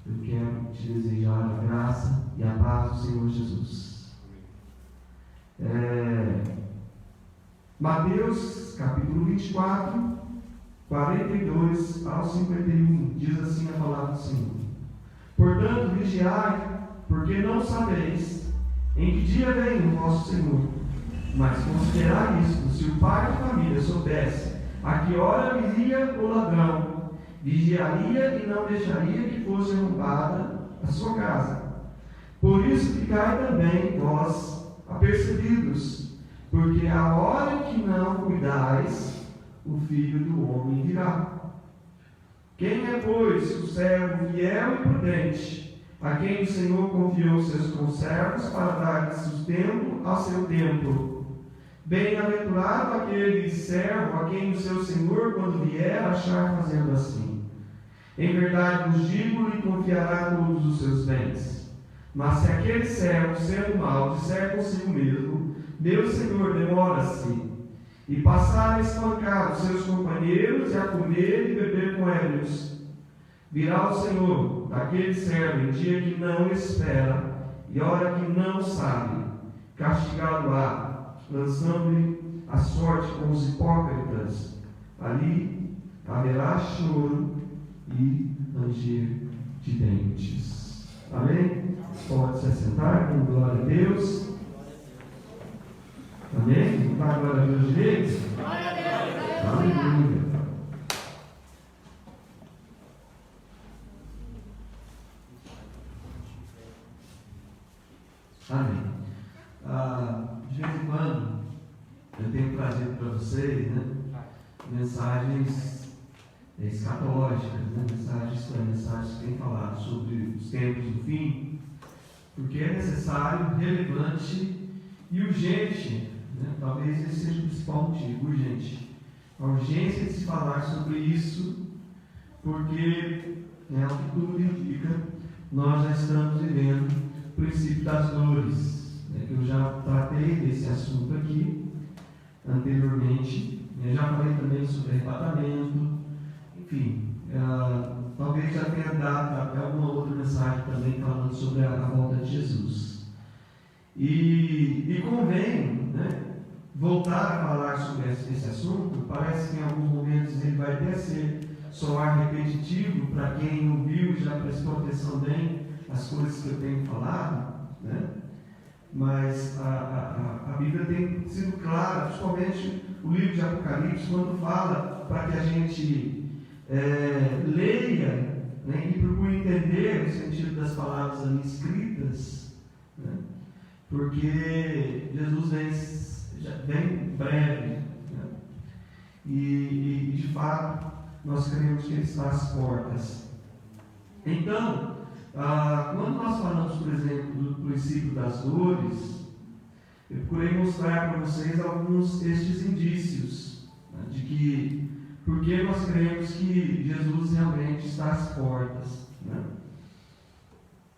eu quero te desejar a graça e a paz do Senhor Jesus. Mateus capítulo 24, 42 ao 51, diz assim a palavra do Senhor: Portanto, vigiai, porque não sabeis em que dia vem o vosso Senhor. Mas considerai isto: se o pai de família soubesse a que hora viria o ladrão, vigiaria e não deixaria que fosse roubada a sua casa. Por isso ficai também vós apercebidos, porque a hora em que não cuidais, o Filho do Homem virá. Quem é, pois, o servo fiel e prudente, a quem o Senhor confiou seus conservos para dar sustento ao seu tempo? Bem-aventurado aquele servo a quem o seu Senhor, quando vier, achar fazendo assim. Em verdade vos digo, lhe confiará todos os seus bens. Mas se aquele servo, sendo mau, disser consigo mesmo: meu Senhor demora-se, e passar a espancar os seus companheiros e a comer e beber com ébrios, virá o Senhor daquele servo em dia que não espera e hora que não sabe, castigá-lo-á, lançando-lhe a sorte com os hipócritas. Ali haverá choro e ranger de dentes. Amém? Pode se assentar, com glória a Deus. Amém? Dá glória a Deus direito? Glória a Deus. Aleluia. Amém. De vez em quando eu tenho trazido para vocês, mensagens escatológicas, mensagens que têm falado sobre os tempos do fim, porque é necessário, relevante e urgente, talvez esse seja o principal motivo, urgente, a urgência de se falar sobre isso, porque o que tudo indica, nós já estamos vivendo o princípio das dores. Eu já tratei desse assunto aqui anteriormente, já falei também sobre arrebatamento, enfim, talvez já tenha dado até alguma outra mensagem também falando sobre a volta de Jesus. E convém voltar a falar sobre esse assunto. Parece que em alguns momentos ele vai até soar repetitivo para quem ouviu e já prestou atenção bem às coisas que eu tenho falado, Mas a Bíblia tem sido clara, principalmente o livro de Apocalipse, quando fala para que a gente leia e procure entender o sentido das palavras ali escritas, porque Jesus vem breve, e de fato nós queremos que Ele está às portas. Então, quando nós falamos, por exemplo, do princípio das dores, eu procurei mostrar para vocês alguns destes indícios, de que, porque nós cremos que Jesus realmente está às portas.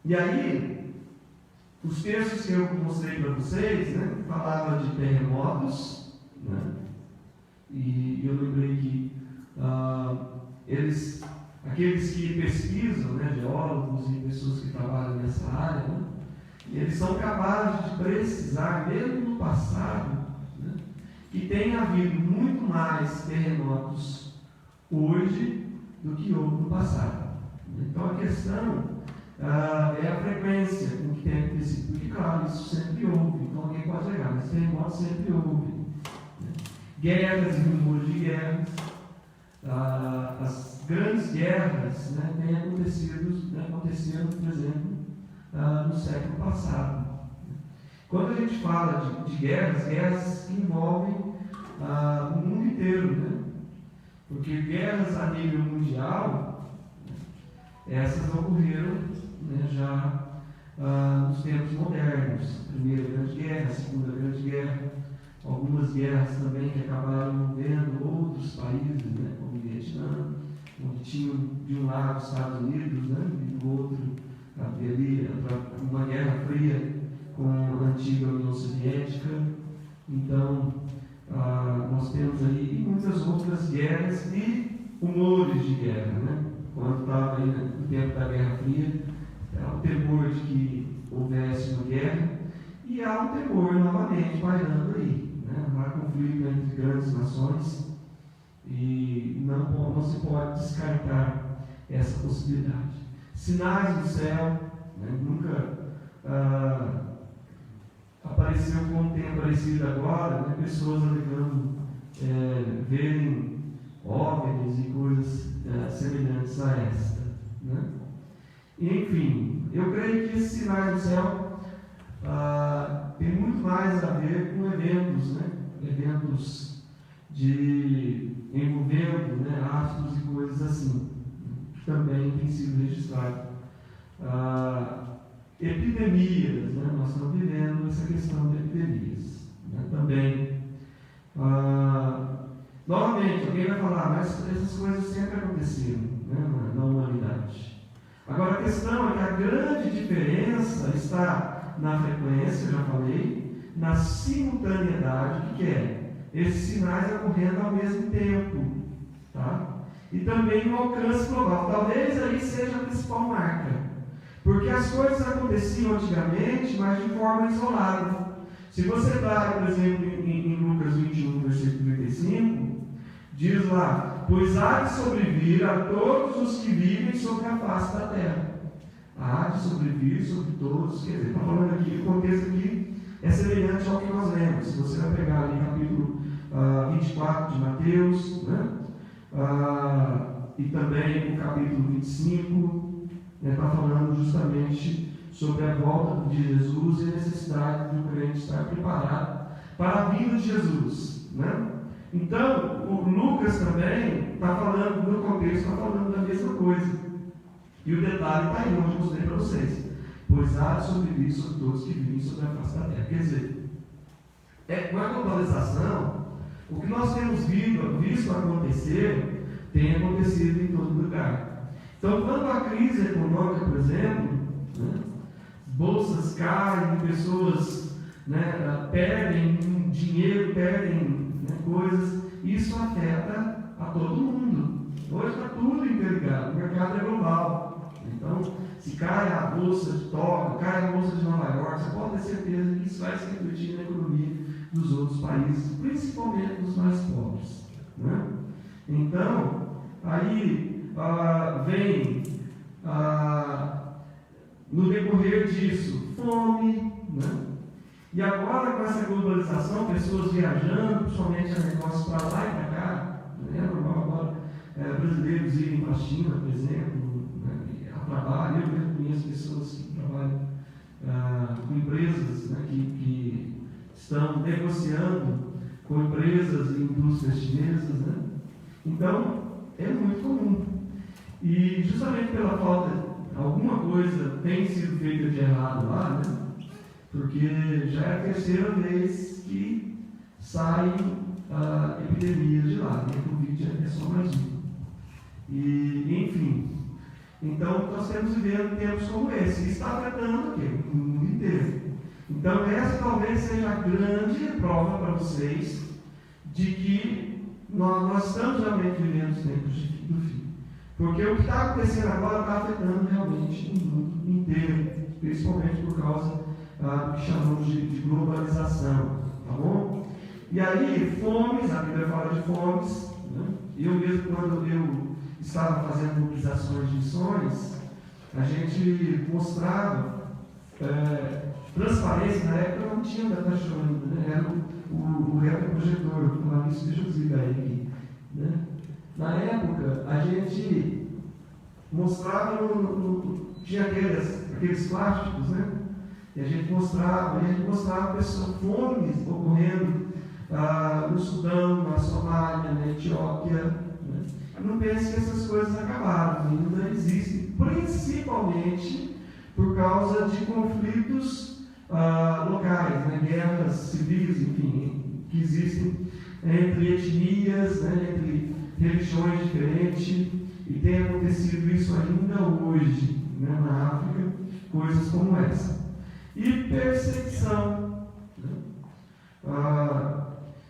E aí, os textos que eu mostrei para vocês, falavam de terremotos, e eu lembrei que aqueles que pesquisam, geólogos e pessoas que trabalham nessa área, e eles são capazes de precisar, mesmo no passado, que tem havido muito mais terremotos hoje do que houve no passado. Então a questão é a frequência com que tem acontecido, porque claro, isso sempre houve, então alguém pode negar, mas terremotos sempre houve. Guerras e rumores de guerras, as grandes guerras têm aconteceram, por exemplo, no século passado. Quando a gente fala de guerras que envolvem o mundo inteiro, porque guerras a nível mundial, essas ocorreram já nos tempos modernos. Primeira Grande Guerra, Segunda Grande Guerra, algumas guerras também que acabaram envolvendo outros países, como o Vietnã, onde tinham de um lado os Estados Unidos, e do outro havia ali uma guerra fria com a antiga União Soviética. Então, nós temos aí muitas outras guerras e rumores de guerra, quando estava aí no tempo da Guerra Fria, há um temor de que houvesse uma guerra, e há um temor novamente pairando aí. Há conflito entre grandes nações, e não se pode descartar essa possibilidade. Sinais do céu, nunca apareceu como tem aparecido agora, pessoas alegando verem OVNIs e coisas semelhantes a esta. Enfim, eu creio que esses sinais do céu tem muito mais a ver com eventos, eventos envolvendo astros e coisas assim, que também tem sido registrado. Epidemias, nós estamos vivendo essa questão de epidemias, também. Novamente, alguém vai falar, mas essas coisas sempre aconteceram na humanidade. Agora, a questão é que a grande diferença está na frequência, já falei, na simultaneidade, que é esses sinais ocorrendo ao mesmo tempo, tá? E também no alcance global. Talvez aí seja a principal marca, porque as coisas aconteciam antigamente, mas de forma isolada. Se você vai, por exemplo, em Lucas 21, versículo 35, diz lá: pois há de sobrevir a todos os que vivem sobre a face da terra. Há de sobrevir sobre todos, quer dizer, está falando aqui, o contexto aqui é semelhante ao que nós lemos. Se você vai pegar ali capítulo 24 de Mateus, e também o capítulo 25, está falando justamente sobre a volta de Jesus e a necessidade de o crente estar preparado para a vinda de Jesus. Então, o Lucas também está falando, no contexto, está falando da mesma coisa. E o detalhe está aí, onde eu mostrei para vocês. Pois há de sobreviver sobre todos que vivem sobre a face da terra. Quer dizer, com a globalização, o que nós temos visto acontecer, tem acontecido em todo lugar. Então, quando a crise econômica, por exemplo, bolsas caem, pessoas perdem dinheiro, perdem coisas, isso afeta a todo mundo. Hoje está tudo interligado, o mercado é global. Então, se cai a bolsa de Tóquio, cai a bolsa de Nova York, você pode ter certeza que isso vai se refletir na economia dos outros países, principalmente dos mais pobres. Então, aí vem, no decorrer disso, fome, e agora com essa globalização, pessoas viajando, principalmente a negócios para lá e para cá, é normal agora brasileiros irem para a China, por exemplo, a trabalho. Eu mesmo conheço pessoas que trabalham com empresas que estão negociando com empresas e indústrias chinesas. Então, é muito comum. E justamente pela falta, alguma coisa tem sido feita de errado lá, porque já é a terceira vez que saem epidemias de lá, e a Covid é só mais uma. E, enfim, então nós estamos vivendo tempos como esse, e está afetando o mundo inteiro. Então, essa talvez seja a grande prova para vocês de que nós estamos realmente vivendo os tempos do fim. Porque o que está acontecendo agora está afetando realmente o mundo inteiro, principalmente por causa do que chamamos de globalização, tá bom? E aí, fomes, a Bíblia fala de fomes, Eu mesmo, quando eu estava fazendo mobilizações de missões, a gente mostrava transparência. Na época não tinha data-show ainda, era o retroprojetor, vou falar isso, deixa eu desligar ele aqui. Na época, a gente mostrava, tinha aqueles plásticos, e a gente mostrava pessoas, fomes ocorrendo no Sudão, na Somália, na Etiópia. Não pense que essas coisas acabaram, ainda existem, principalmente por causa de conflitos locais, guerras civis, enfim, que existem entre etnias, entre religiões diferentes, e tem acontecido isso ainda hoje, na África, coisas como essa. E perseguição.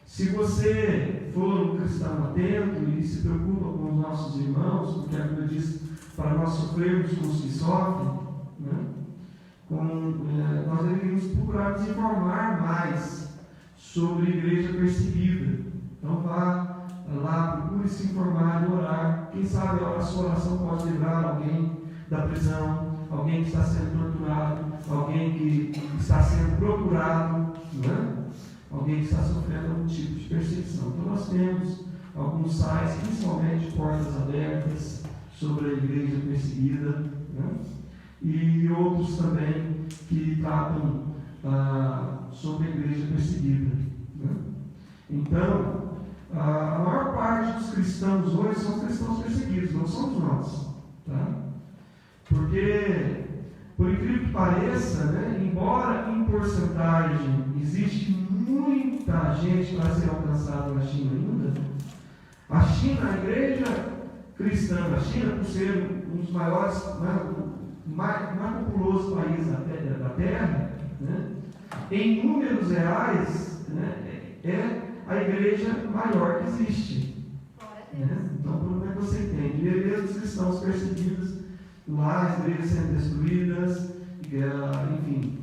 Se você for um cristão atento e se preocupa com os nossos irmãos, porque a Bíblia diz para nós sofrermos com os que sofrem, né? Nós deveríamos procurar nos informar mais sobre a igreja perseguida. Então vá lá, procure se informar e orar. Quem sabe a sua oração pode livrar alguém da prisão, alguém que está sendo torturado, alguém que está sendo procurado, né? Alguém que está sofrendo algum tipo de perseguição. Então nós temos alguns sites, principalmente Portas Abertas, sobre a igreja perseguida, né? E outros também que tratam sobre a igreja perseguida, né? Então, a maior parte dos cristãos hoje são cristãos perseguidos, não somos nós, tá? Porque, por incrível que pareça, né, embora em porcentagem existe muita gente para ser alcançada na China ainda, a China, a igreja cristã da China, por ser um dos maiores, mais populosos países da Terra, né, em números reais, né, é a igreja maior que existe. Né? Então, como é que você entende? E mesmo os cristãos perseguidos, lá as igrejas sendo destruídas, enfim,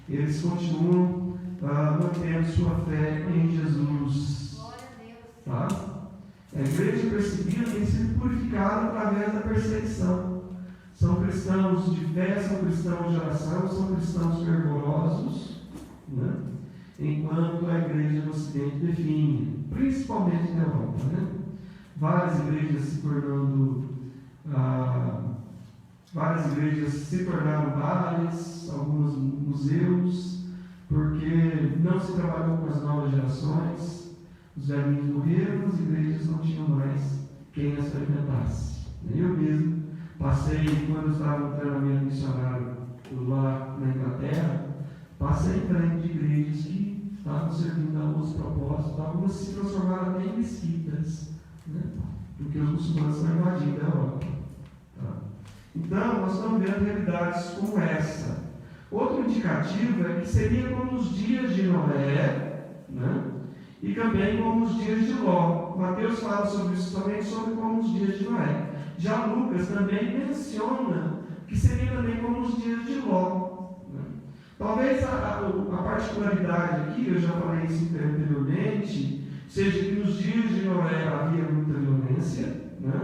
eles continuam mantendo sua fé em Jesus. Tá? A igreja perseguida tem sido purificada através da perseguição. São cristãos de fé, são cristãos de oração, são cristãos fervorosos, né? Enquanto a igreja no Ocidente define, principalmente na Europa, né? Várias igrejas se tornaram bares, alguns museus, porque não se trabalhou com as novas gerações, os velhinhos morreram, as igrejas não tinham mais quem as alimentasse. Eu mesmo passei, quando eu estava no treinamento missionário lá na Inglaterra, passei em frente de igrejas que estavam servindo a outros propósitos, algumas se transformaram até em mesquitas, né? Porque os muçulmanos estão invadindo a Europa. Tá? Então, nós estamos vendo realidades como essa. Outro indicativo é que seria como os dias de Noé, né? E também como os dias de Ló. Mateus fala sobre isso também, sobre como os dias de Noé. Já Lucas também menciona que seria também como os dias de Ló. Né? Talvez a particularidade aqui, eu já falei isso anteriormente, seja que nos dias de Noé havia muita violência, né?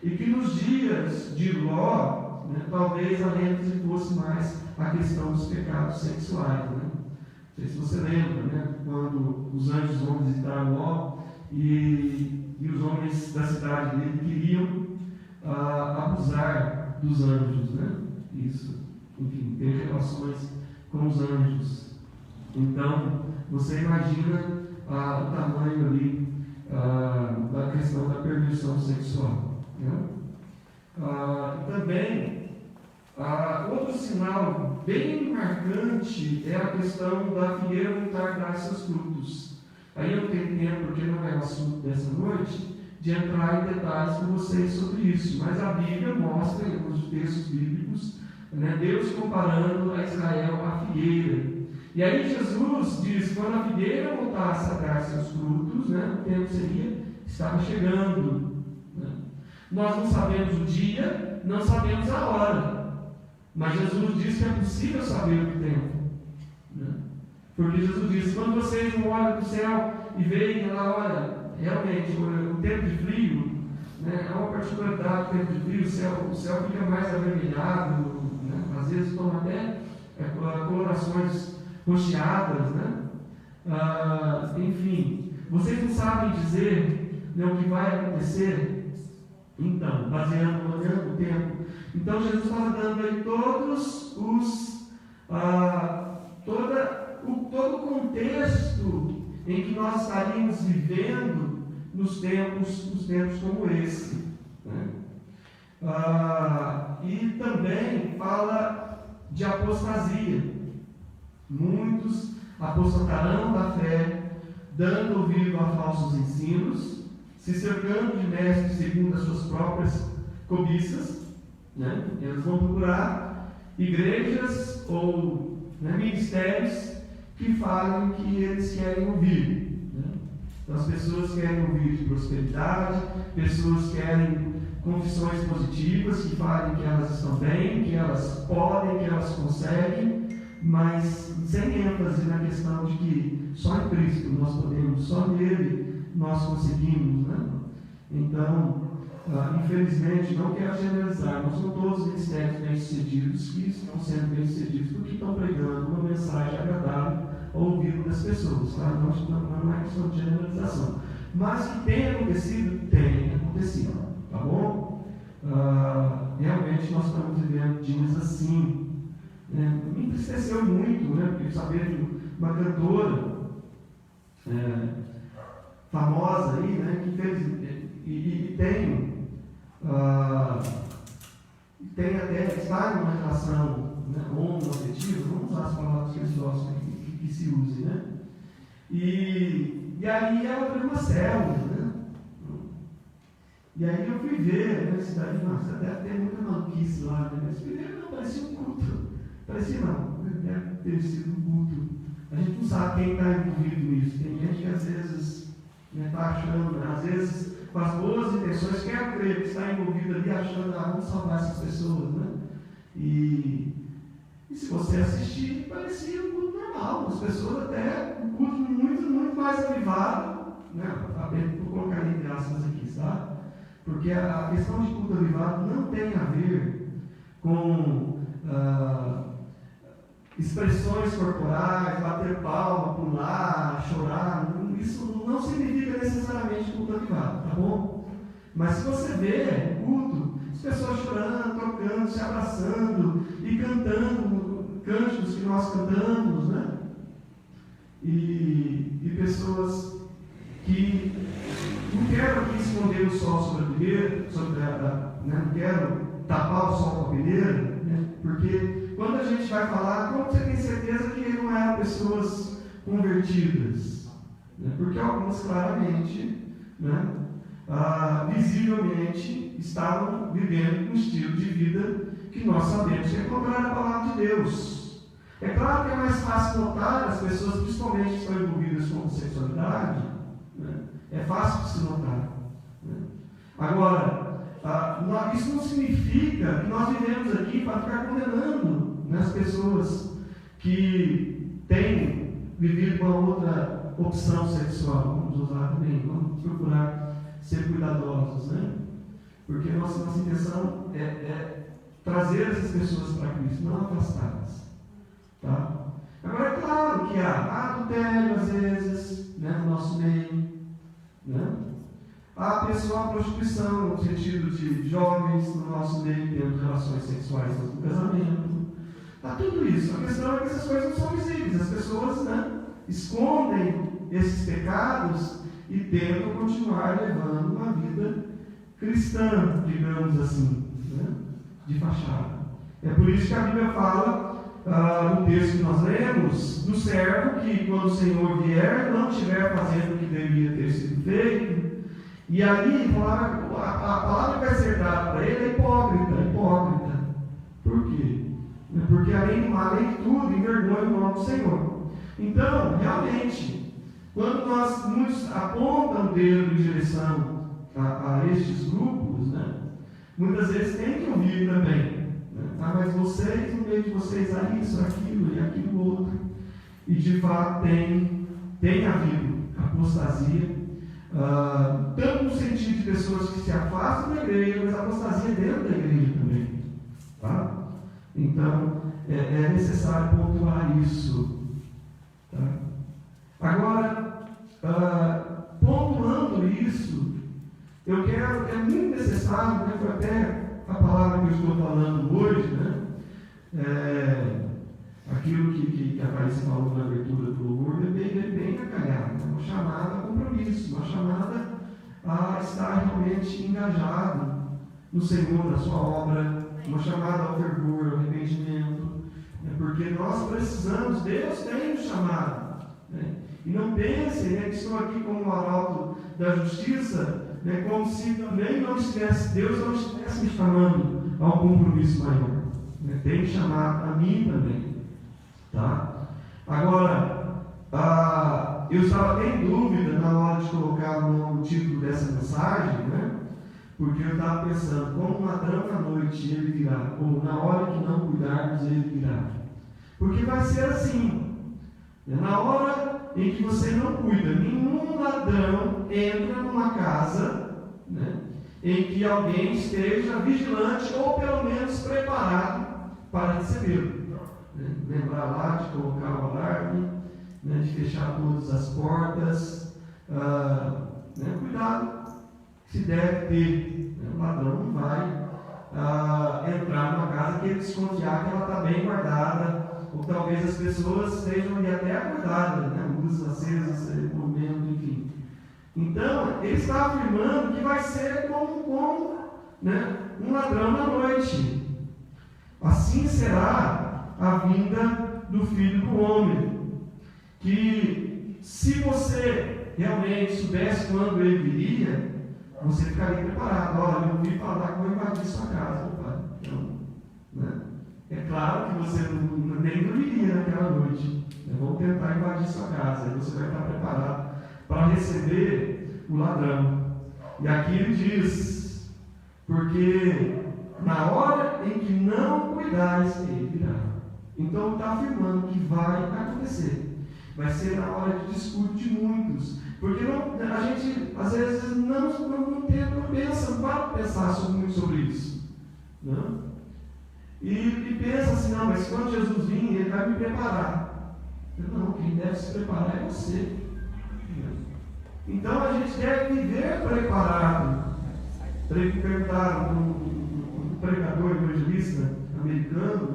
E que nos dias de Ló, né, talvez a ênfase fosse mais a questão dos pecados sexuais. Né? Não sei se você lembra, né, quando os anjos vão visitar Ló e os homens da cidade dele queriam abusar dos anjos, né? Isso, enfim, ter relações com os anjos. Então, você imagina o tamanho ali da questão da perversão sexual. Né? Também, outro sinal bem marcante é a questão da figueira não tardar seus frutos. Aí eu não tenho tempo, porque não é o assunto dessa noite, de entrar em detalhes com vocês sobre isso, mas a Bíblia mostra, em alguns textos bíblicos, né, Deus comparando a Israel à figueira. E aí Jesus diz, quando a figueira voltasse a dar seus frutos, né, o tempo estava chegando. Né? Nós não sabemos o dia, não sabemos a hora, mas Jesus diz que é possível saber o tempo. Né? Porque Jesus diz, quando vocês não olham para o céu e veem lá, olha, realmente, o tempo de frio, né, é uma particularidade do tempo de frio, o céu fica mais avermelhado, né, às vezes toma até colorações rocheadas, né? Enfim, vocês não sabem dizer, né, o que vai acontecer? Então, olhando o tempo. Então, Jesus estava dando aí todo o contexto em que nós estaríamos vivendo nos tempos como esse. Né? E também fala de apostasia. Muitos apostatarão da fé, dando ouvido a falsos ensinos, se cercando de mestres segundo as suas próprias cobiças. Né? Eles vão procurar igrejas ou ministérios que falem o que eles querem ouvir. Né? Então, as pessoas querem ouvir de prosperidade, pessoas querem confissões positivas que falem que elas estão bem, que elas podem, que elas conseguem, mas sem ênfase na questão de que só em Cristo nós podemos, só nele nós conseguimos, né? Então, infelizmente, não quero generalizar, não são todos os ministérios bem-sucedidos que estão sendo bem-sucedidos porque estão pregando uma mensagem agradável ao ouvido das pessoas, tá? Não é questão de generalização. Mas que tem acontecido, tá bom? Realmente nós estamos vivendo dias assim. Me entristeceu muito, né? Porque saber de uma cantora famosa aí, né? Que fez e tem até, está numa relação, né, homoafetiva, vamos usar as palavras que eles gostam que se use, né? E aí ela foi uma célula, né? E aí eu fui ver, né, cidade, nossa, deve ter muita maluquice lá, né? Mas fui ver, não, parecia um culto. Parecia não, deve ter sido um culto. A gente não sabe quem está envolvido nisso. Tem gente que às vezes está achando, às vezes com as boas intenções, quer crer que está envolvido ali achando, vamos salvar essas pessoas, né? E se você assistir, parecia um culto normal, as pessoas até um culto muito, muito mais avivado, né? Vou colocar entre aspas aqui, tá? Porque a questão de culto avivado não tem a ver com expressões corporais, bater palma, pular, chorar. Isso não significa necessariamente culto avivado, tá bom? Mas se você vê o culto, as pessoas chorando, tocando, se abraçando e cantando cânticos que nós cantamos, né? E pessoas que não quero aqui esconder o sol sobre a peneira, né? Não quero tapar o sol com a peneira, né? Porque quando a gente vai falar, como você tem certeza que não eram pessoas convertidas? Porque algumas claramente, né, visivelmente, estavam vivendo um estilo de vida que nós sabemos que é contrário à palavra de Deus. É claro que é mais fácil notar as pessoas, principalmente que estão envolvidas com sexualidade, né, é fácil de se notar. Né? Agora, isso não significa que nós vivemos aqui para ficar condenando, né, as pessoas que têm vivido uma outra opção sexual, vamos usar também, vamos procurar ser cuidadosos, né? Porque nossa intenção é trazer essas pessoas para Cristo, não afastá-las, tá? Agora é claro que há adultério às vezes, né, no nosso meio, né? Há pessoal prostituição, no sentido de jovens no nosso meio tendo relações sexuais antes do casamento. Há tudo isso. A questão é que essas coisas não são visíveis. As pessoas, né, escondem esses pecados e tentam continuar levando uma vida cristã, digamos assim, né, de fachada. É por isso que a Bíblia fala, no texto que nós lemos, do servo que, quando o Senhor vier, não estiver fazendo o que deveria ter sido feito. E aí, a palavra que vai ser dada para ele é hipócrita. Por quê? Porque além de tudo, envergonha o nome do Senhor. Então, realmente, quando muitos apontam o dedo em direção a estes grupos, né, muitas vezes tem que ouvir também. Né? Mas vocês, no meio de vocês, há isso, aquilo e aquilo outro. E de fato tem havido apostasia. Tanto no sentido de pessoas que se afastam da igreja, mas apostasia dentro da igreja também. Tá? Então, é necessário pontuar isso. Tá? Agora, pontuando isso, é muito necessário, né, foi até a palavra que eu estou falando hoje, né? Aquilo que a Thaís falou na abertura do louvor é bem acalhado, né? Uma chamada a compromisso, uma chamada a estar realmente engajado no Senhor, na sua obra, uma chamada ao fervor, ao arrependimento, né? Porque nós precisamos, Deus tem um chamado, né? E não pensem, né, que estou aqui como o arauto da justiça, né, como se também Deus não estivesse me chamando a um compromisso maior, né? Tem chamado a mim também. Tá? Agora, eu estava em dúvida na hora de colocar o título dessa mensagem, né? Porque eu estava pensando, como um ladrão à noite ele virá, ou na hora que não cuidarmos ele virá. Porque vai ser assim. Na hora em que você não cuida, nenhum ladrão entra numa casa, né, em que alguém esteja vigilante ou pelo menos preparado para recebê-lo. Lembrar lá de colocar o alarme, de fechar todas as portas, cuidado que se deve ter. O ladrão não vai entrar numa casa que ele desconfiar que ela está bem guardada, ou talvez as pessoas estejam ali até acordadas, luzes acesas, movimento, enfim. Então, ele está afirmando que vai ser como um ladrão na noite. Assim será a vinda do Filho do Homem. Que se você realmente soubesse quando ele viria, você ficaria preparado. Olha, eu ouvi falar que vou invadir sua casa, pai. Então, é claro que você nem dormiria naquela noite. Vão tentar invadir sua casa. Aí você vai estar preparado para receber o ladrão. E aqui ele diz, porque na hora em que não cuidares, ele virá. Então está afirmando que vai acontecer. Vai ser na hora de discurso de muitos. Porque a gente, às vezes, não pensa, não para pensar muito sobre isso. Não? E pensa assim, não, mas quando Jesus vir, ele vai me preparar. Não, quem deve se preparar é você. Então a gente deve viver preparado. Perguntaram para um pregador evangelista americano,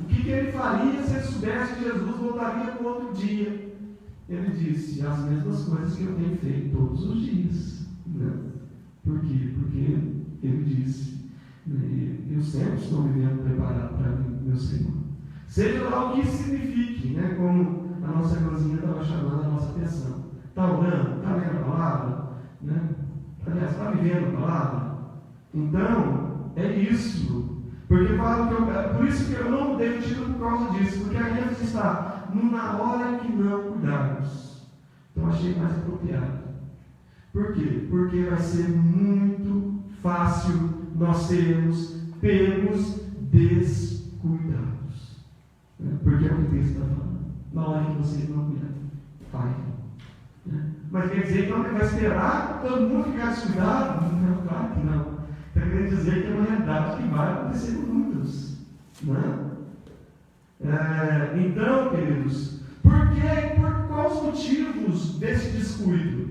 o que ele faria se ele soubesse que Jesus voltaria no outro dia. Ele disse, as mesmas coisas que eu tenho feito todos os dias. Por quê? Porque ele disse, eu sempre estou vivendo preparado para meu Senhor. Seja lá o que isso signifique, como a nossa irmãzinha estava chamando a nossa atenção. Está orando? Está lendo a palavra? Aliás, está vivendo a palavra? Então, é isso. Porque por isso que eu não dei o título por causa disso, porque a ênfase está na hora que não cuidarmos. Então achei mais apropriado. Por quê? Porque vai ser muito fácil nós sermos pegos descuidados. Porque é o que o texto está falando. Na hora que você não cuidar, vai. Mas quer dizer que não vai esperar todo mundo ficar descuidado? Não, claro que não. Está querendo dizer que é uma realidade que vai acontecer com muitos. Então, queridos, por quais motivos desse descuido?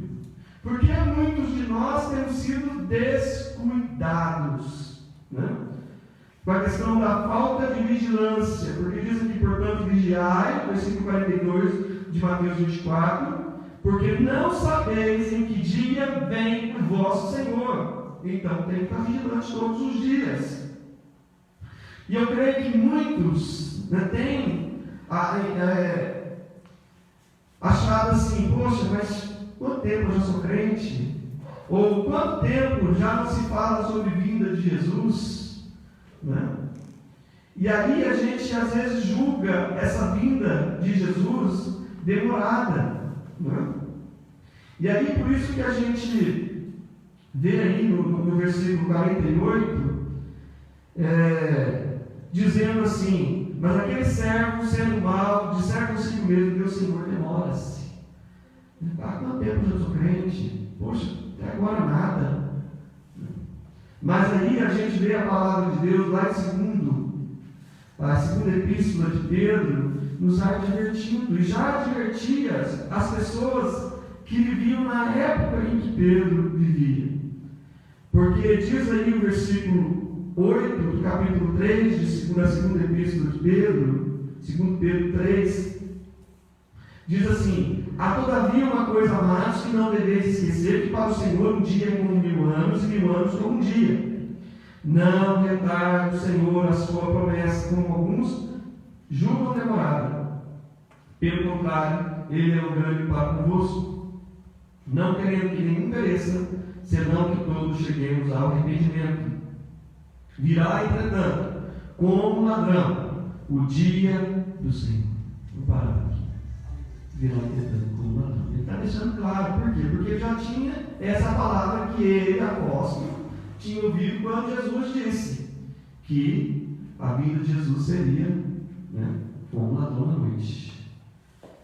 Porque muitos de nós temos sido descuidados, com a questão da falta de vigilância, porque diz aqui, portanto, vigiai, versículo 42 de Mateus 24, porque não sabeis em que dia vem o vosso Senhor. Então tem que estar vigilante todos os dias. E eu creio que muitos têm achado assim, poxa, mas quanto tempo eu já sou crente? Ou quanto tempo já não se fala sobre a vinda de Jesus? E aí a gente às vezes julga essa vinda de Jesus demorada. E aí por isso que a gente vê aí no versículo 48, dizendo assim, mas aquele servo sendo mau, disser consigo mesmo, meu Senhor, demora-se. Há quanto tempo eu sou crente? Poxa, até agora nada. Mas aí a gente vê a palavra de Deus lá em a segunda epístola de Pedro, nos advertindo, e já advertia as pessoas que viviam na época em que Pedro vivia. Porque diz aí o versículo 8 do capítulo 3 da segunda epístola de Pedro, 2 Pedro 3, diz assim, há todavia uma coisa, amados, que não deveis esquecer, que para o Senhor um dia é como 1000 anos, e 1000 anos como um dia. Não retarde o Senhor a sua promessa, como alguns julgam demorada. Pelo contrário, Ele é o grande para convosco, não querendo que nenhum pereça, senão que todos cheguemos ao arrependimento. Virá, entretanto, como um ladrão, o dia do Senhor. Vou parar aqui. Virá, entretanto, como um ladrão. Ele está deixando claro, por quê? Porque ele já tinha essa palavra que ele, apóstolo, tinha ouvido quando Jesus disse que a vinda de Jesus seria, né, como um ladrão da noite.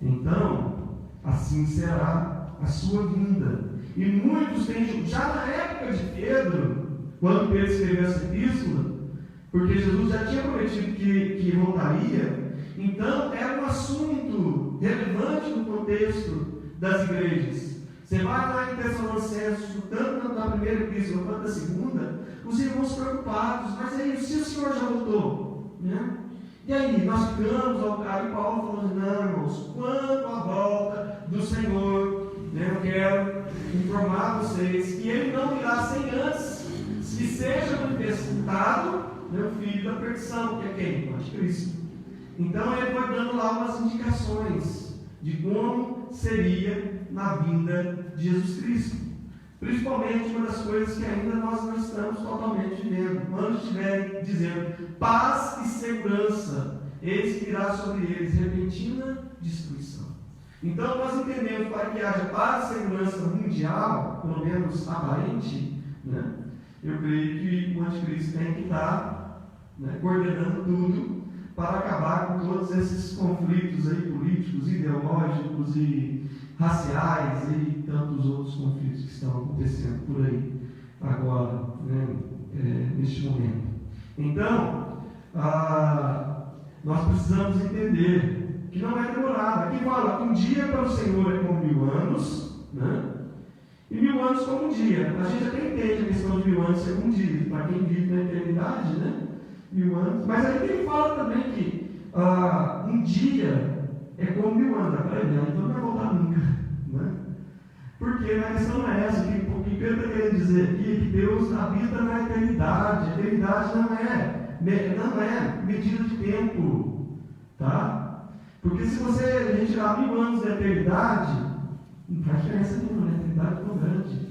Então, assim será a sua vinda. E muitos têm, já na época de Pedro, quando Pedro escreveu essa epístola, porque Jesus já tinha prometido que voltaria, então era um assunto relevante no contexto das igrejas. Você vai lá em Tessalonicenses, tanto na primeira epístola quanto na segunda, os irmãos preocupados, mas aí, se o Senhor já voltou, né? E aí, nós ficamos ao cara, e Paulo falando, não, irmãos, quanto à volta do Senhor, né, eu quero informar vocês que Ele não virá sem antes que seja manifestado, né, o filho da perdição, que é quem? O Anticristo. Então, ele foi dando lá umas indicações de como seria na vinda de Jesus Cristo. Principalmente uma das coisas que ainda nós não estamos totalmente vivendo. Quando estiverem dizendo paz e segurança, eis que virá sobre eles repentina destruição. Então nós entendemos, para que haja paz e segurança mundial, pelo menos aparente, né, eu creio que o Anticristo tem que estar, né, coordenando tudo para acabar com todos esses conflitos aí, políticos, ideológicos e raciais e tantos outros conflitos que estão acontecendo por aí agora, né, neste momento. Então, nós precisamos entender que não é demorado. Aqui fala que um dia para o Senhor é como 1000 anos, né? E 1000 anos como um dia. A gente até entende a questão de 1000 anos ser um dia, para quem vive na eternidade, né? 1000 anos. Mas aí ele fala também que um dia é como 1000 anos. Então não vai voltar nunca, né? Porque a questão não é essa. O que Pedro está querendo dizer aqui é que Deus habita na eternidade. A eternidade não é medida de tempo, tá? Porque se você retirar 1000 anos da eternidade, não faz diferença nenhuma, né? A eternidade é tão grande.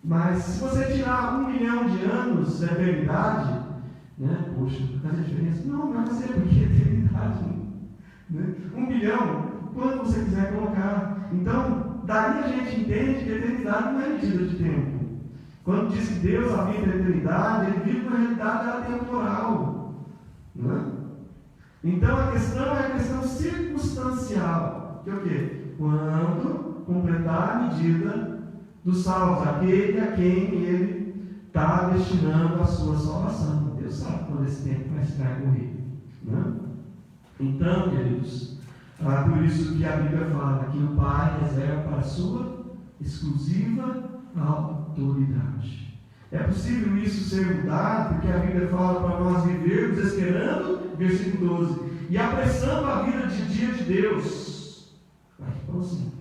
Mas se você tirar 1 milhão de anos da eternidade, né? Poxa, vai fazer diferença? Não vai fazer, porque é eternidade, né? 1 bilhão, quando você quiser colocar. Então, daí a gente entende que a eternidade não é medida de tempo. Quando diz que Deus habita a eternidade, Ele vive na realidade temporal, né? Então a questão é a questão circunstancial, que é o quê? Quando completar a medida dos salvos, aquele a quem Ele está destinando a sua salvação. Deus sabe quando esse tempo vai se transcorrer, né? Então, queridos, por isso que a Bíblia fala que o Pai reserva para a sua exclusiva autoridade. É possível isso ser mudado, porque a Bíblia fala para nós vivermos esperando, versículo 12, e apressando a vida de dia de Deus. Então assim,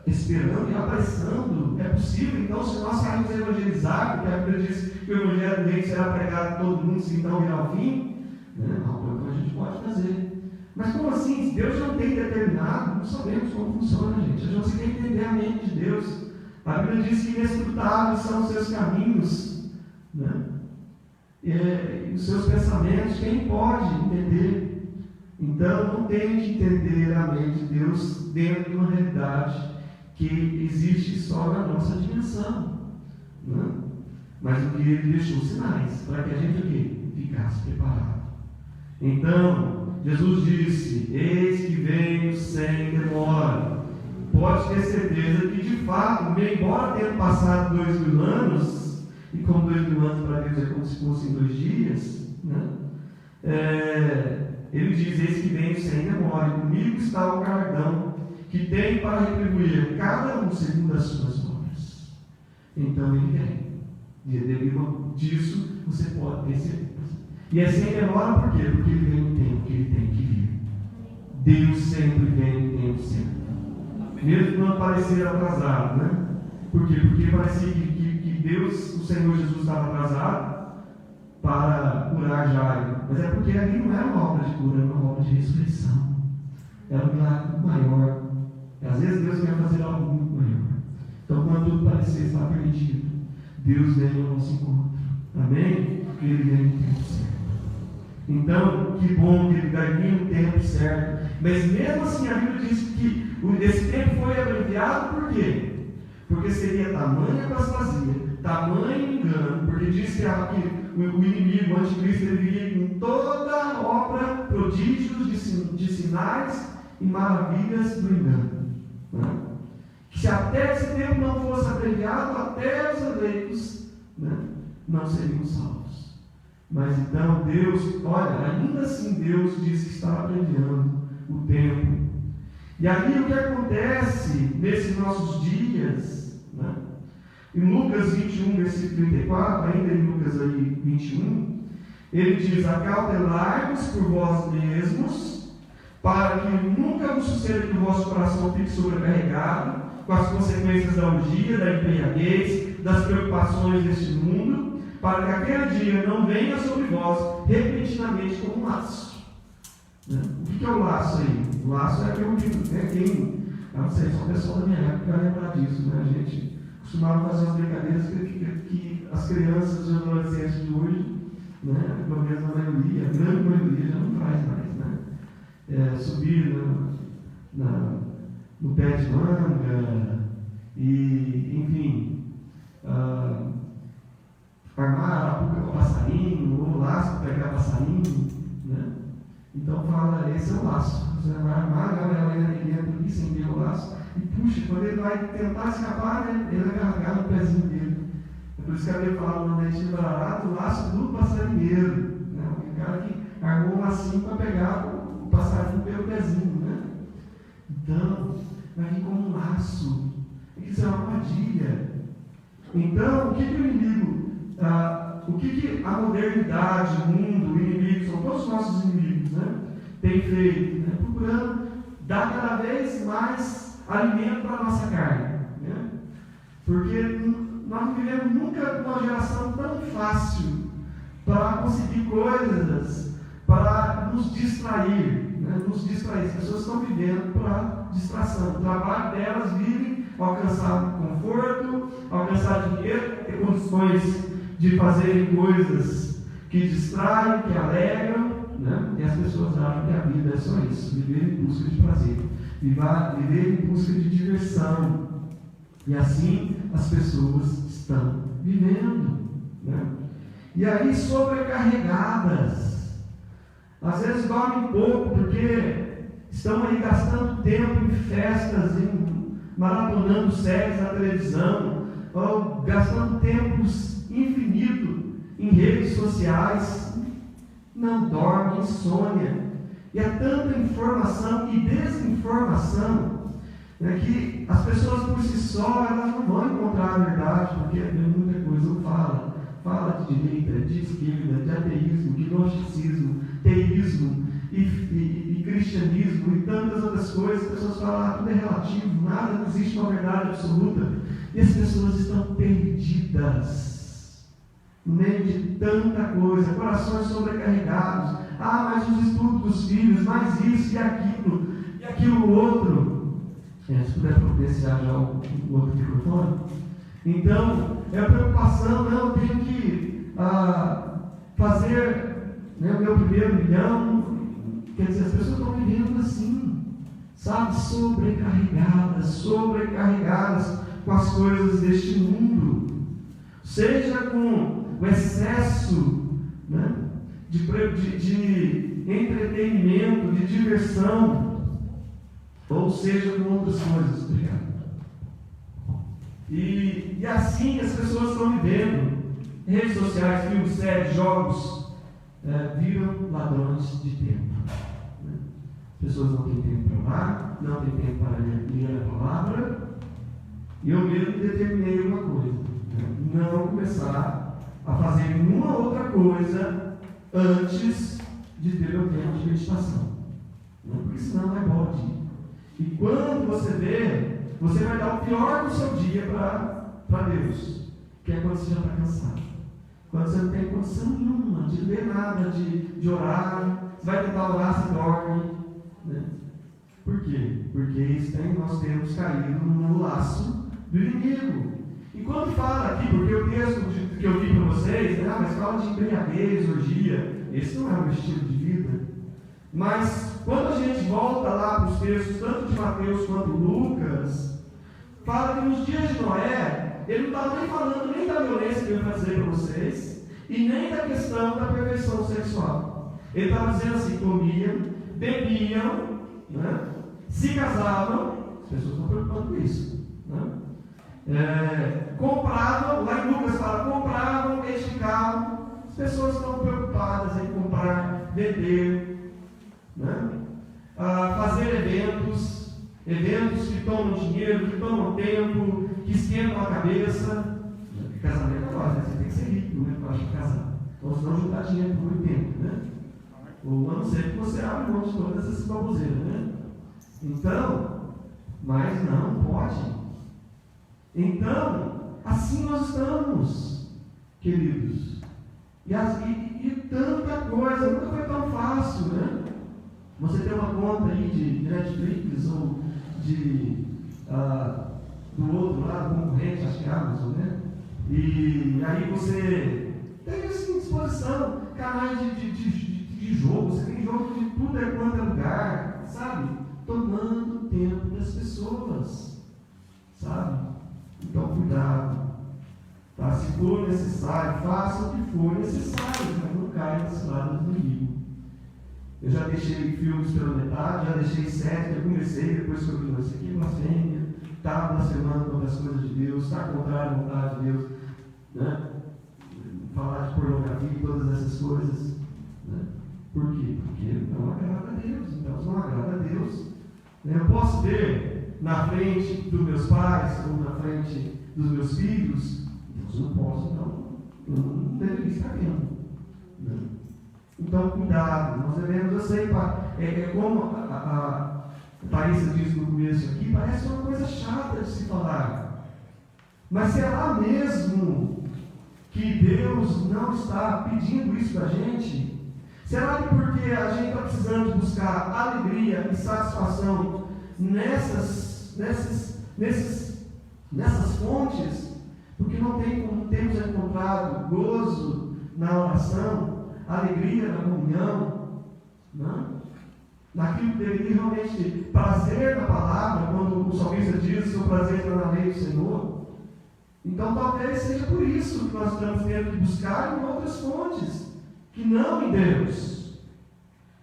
esperando e apressando, é possível. Então, se nós sairmos evangelizar, porque a Bíblia diz que o evangelho do reino será pregado a todo mundo, se então virá o fim, né? Então a gente pode fazer. Mas como assim? Se Deus não tem determinado, não sabemos como funciona, gente. A gente tem que entender a mente de Deus. A Bíblia diz que inescrutáveis são os seus caminhos, né? E os seus pensamentos, quem pode entender? Então, não tem que entender a mente de Deus dentro de uma realidade que existe só na nossa dimensão, né? Mas o que Ele deixou sinais, para que a gente o quê? Ficasse preparado. Então, Jesus disse, eis que venho sem demora. Pode ter certeza que, de fato, embora tenha passado 2000 anos, e como 2000 anos para Deus é como se fossem 2 dias, né? Ele diz, eis que venho sem demora, comigo está o galardão, que tem para retribuir cada um segundo as suas obras. Então Ele vem. E devido disso, você pode ter certeza. E é sem demora por quê? Porque Ele vem no tempo que Ele tem que vir. Deus sempre vem no tempo certo. Mesmo quando parecer atrasado, né? Por quê? Porque parecia que Deus, o Senhor Jesus, estava atrasado para curar Jairo. Mas é porque ali não era uma obra de cura, era uma obra de ressurreição. Era um milagre maior. Às vezes Deus quer fazer algo muito maior. Então, quando tudo parecer estar perdido, Deus vem ao nosso encontro. Amém? Porque Ele vem no tempo certo. Então, que bom que Ele vai vir no tempo certo. Mas mesmo assim, a Bíblia diz que esse tempo foi abreviado por quê? Porque seria tamanha apostasia, tamanho engano, porque diz que o inimigo, o anticristo, ele viria com toda obra, prodígios de sinais e maravilhas do engano. Né? Que se até esse tempo não fosse abreviado, até os eleitos, né, não seriam salvos. Mas então Deus, olha, ainda assim Deus diz que está abreviando o tempo. E aí o que acontece nesses nossos dias, né? Em Lucas 21, versículo 34, ainda em Lucas aí 21, ele diz: acautelai-vos por vós mesmos, para que nunca vos suceda que o vosso coração fique sobrecarregado com as consequências da orgia, da embriaguez, das preocupações deste mundo, para que aquele dia não venha sobre vós repentinamente como um laço. Né? O que é o laço aí? O laço é aquele quem, não sei, só o pessoal da minha época vai lembrar disso, né? A gente costumava fazer umas brincadeiras que as crianças e os adolescentes de hoje, né, pelo menos a maioria, a grande maioria já não faz mais, né? Subir no pé de manga e, enfim, armar a arapuca com passarinho, ou laço para pegar passarinho, né? Então fala, esse é o laço. Você vai armar, a galera entra aqui sem ver o laço e puxa, quando ele vai tentar escapar, né, ele vai agarrar no pezinho dele. É por isso que a Bíblia fala no Nordeste Barato, o laço do passarinheiro, né? O cara que armou um lacinho para pegar o passarinho pelo pezinho, né? Então, vai vir como um laço. Isso é uma armadilha. Então, o que o inimigo, o que a modernidade, o mundo, o inimigo, são todos os nossos inimigos, né, tem feito? Né? Procurando dar cada vez mais alimento para a nossa carne. Né? Porque nós não vivemos nunca uma geração tão fácil para conseguir coisas, para nos distrair. Né? Nos distrair. As pessoas estão vivendo para distração. O trabalho delas vive alcançar conforto, alcançar dinheiro, ter condições de fazerem coisas que distraem, que alegram, né? E as pessoas acham que a vida é só isso, viver em busca de prazer, viver em busca de diversão. E assim as pessoas estão vivendo, né? E aí sobrecarregadas, às vezes dormem pouco porque estão aí gastando tempo em festas, maratonando séries na televisão, ou gastando tempos infinito em redes sociais, não dorme, insônia, e é tanta informação e desinformação, né, que as pessoas por si só elas não vão encontrar a verdade, porque muita coisa fala de direita, de esquerda, de ateísmo, de gnosticismo, teísmo e cristianismo e tantas outras coisas. As pessoas falam, tudo é relativo, nada, não existe uma verdade absoluta, e as pessoas estão perdidas no meio de tanta coisa, corações sobrecarregados. Mas os estudos dos filhos, mais isso e aquilo outro. Se puder providenciar já o outro microfone. Então, é a preocupação, eu tenho que fazer, né, o meu primeiro milhão. Quer dizer, as pessoas estão vivendo assim, sabe, sobrecarregadas com as coisas deste mundo, seja com o excesso, né, de entretenimento, de diversão, ou seja com outras coisas. Obrigado. E assim as pessoas estão vivendo. Redes sociais, filmes, séries, jogos viram ladrões de tempo. Né? As pessoas não têm tempo para orar, não têm tempo para ler a palavra. E eu mesmo determinei uma coisa: né? Não começar a fazer nenhuma outra coisa antes de ter o tempo de meditação. Né? Porque senão vai embora o dia. E quando você vê, você vai dar o pior do seu dia para Deus, que é quando você já está cansado, quando você não tem condição nenhuma de ler nada, de orar. Você vai tentar orar, você dorme, né? Por quê? Porque nós temos caído no laço do inimigo. E quando fala aqui, porque o texto que eu vi para vocês, né, mas fala de embriaguez, orgia, esse não é o meu estilo de vida. Mas quando a gente volta lá para os textos, tanto de Mateus quanto Lucas, fala que nos dias de Noé, ele não estava nem falando nem da violência que eu ia fazer para vocês, e nem da questão da perversão sexual. Ele estava dizendo assim: comiam, bebiam, né? Se casavam, as pessoas estão preocupadas com isso, né? Compravam, lá em Lucas fala, compravam, edificavam. As pessoas estão preocupadas em comprar, vender, né? Fazer eventos que tomam dinheiro, que tomam tempo, que esquentam a cabeça. Casamento agora, você tem que ser rico, né, para casar. Ou senão juntar dinheiro por muito tempo, né? Ou a não ser que você abra mão de todas essas baboseiras, né? Então, mas não pode. Então, assim nós estamos, queridos. E tanta coisa, nunca foi tão fácil, né? Você tem uma conta aí de Netflix ou do outro lado, concorrente, acho que é Amazon, né? E aí você tem assim, disposição, canais de jogo, você tem jogo de tudo quanto é lugar, sabe? Tomando o tempo das pessoas, sabe? Então, cuidado. Tá? Se for necessário, faça o que for necessário, mas não caia nesse lado do inimigo. Eu já deixei filmes pela metade, já deixei séries, eu comecei, depois que eu vi isso aqui, blasfêmia, está blasfemando contra as coisas de Deus, está contrário à vontade de Deus, né? Falar de pornografia e todas essas coisas, né? Por quê? Porque não agrada a Deus. Então, se não agrada a Deus, né? Eu posso ver na frente dos meus pais ou na frente dos meus filhos, Deus não posso, não. Eu não deveria estar vendo, né? Então, cuidado, nós devemos, eu sei, como a Thaisa disse no começo aqui, parece uma coisa chata de se falar. Mas será mesmo que Deus não está pedindo isso para a gente? Será que porque a gente está precisando de buscar alegria e satisfação nessas fontes, porque não temos encontrado gozo na oração, alegria na comunhão, né? Naquilo que deveria realmente prazer na palavra, quando o salmista diz: seu prazer está na lei do Senhor. Então talvez seja por isso que nós estamos tendo que buscar em outras fontes, que não em Deus.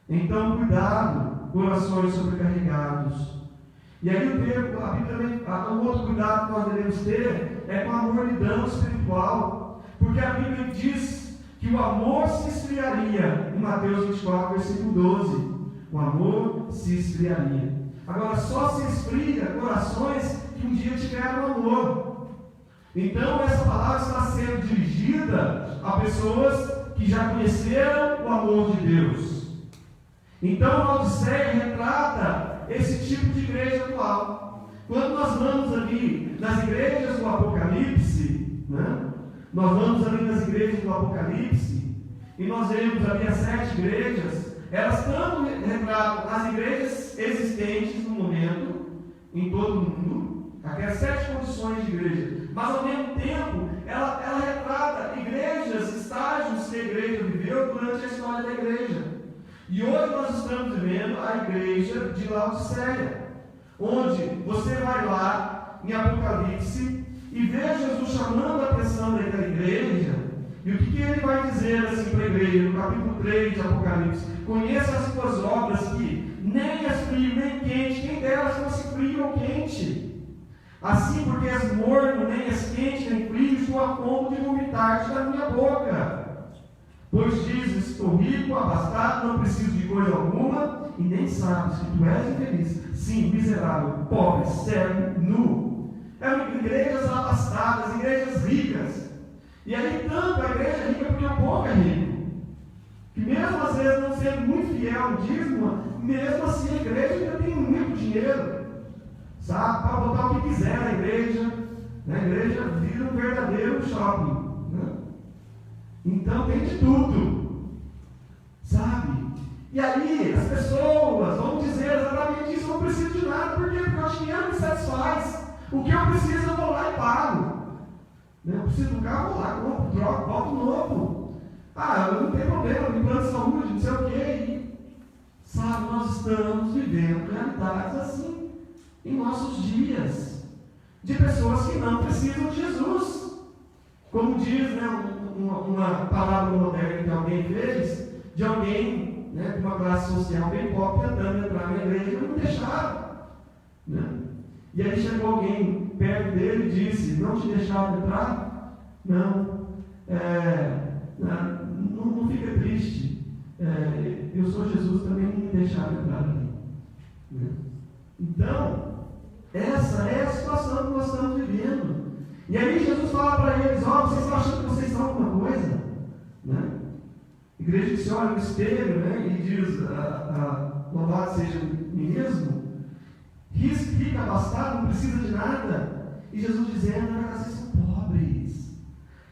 Então, cuidado, corações sobrecarregados. E aí a Bíblia também, um outro cuidado que nós devemos ter é com a mornidão espiritual, porque a Bíblia diz que o amor se esfriaria, em Mateus 24, versículo 12. O amor se esfriaria. Agora, só se esfria corações que um dia tiveram amor. Então, essa palavra está sendo dirigida a pessoas que já conheceram o amor de Deus. Então, a Odisseia retrata esse tipo de igreja atual. Quando nós vamos ali nas igrejas do Apocalipse, né? Nós vamos ali nas igrejas do Apocalipse e nós vemos ali as 7 igrejas. Elas tanto retratam as igrejas existentes no momento, em todo o mundo, aquelas 7 condições de igreja, mas ao mesmo tempo ela retrata igrejas, estágios que a igreja viveu durante a história da igreja. E hoje nós estamos vivendo a igreja de Laodiceia, onde você vai lá em Apocalipse e vê Jesus chamando a atenção daquela igreja. E o que ele vai dizer assim para a igreja, no capítulo 3 de Apocalipse? Conheça as tuas obras, que nem és frio nem quente, quem delas fosse frio ou quente. Assim, porque és morno, nem és quente nem frio, estou a ponto de vomitar-te da minha boca. Pois dizes: estou rico, abastado, não preciso de coisa alguma, e nem sabes que tu és infeliz. Sim, miserável, pobre, cego, nu. Igrejas abastadas, igrejas ricas. E aí, tanto a igreja é rica porque o povo é rico. Que mesmo às vezes não sendo muito fiel ao dízimo, mesmo assim a igreja ainda tem muito dinheiro, sabe? Para botar o que quiser na igreja. A igreja vira um verdadeiro shopping, né? Então tem de tudo, sabe? E aí as pessoas vão dizer exatamente isso: eu não preciso de nada. Por quê? Porque o dinheiro me satisfaz. O que eu preciso eu vou lá e pago. Eu preciso do carro, vou lá, compro, troco, volto novo. Eu não tenho problema, me plano de saúde, não sei o quê. Sabe, nós estamos vivendo realidades assim em nossos dias. de pessoas que não precisam de Jesus. Como diz, né, uma palavra moderna que alguém fez, de alguém, né, de uma classe social bem pobre tentando entrar na igreja e não deixaram. Né? E aí chegou alguém perto dele e disse: não te deixaram entrar? Não. Não fica triste. Eu sou Jesus, também não me deixaram entrar ali. Né? Então, essa é a situação que nós estamos vivendo. E aí Jesus fala para eles: vocês estão achando que vocês são alguma coisa? Né? A igreja que se olha no espelho, né, e diz: louvado seja mim mesmo, rico, abastado, não precisa de nada. E Jesus dizendo: vocês são pobres,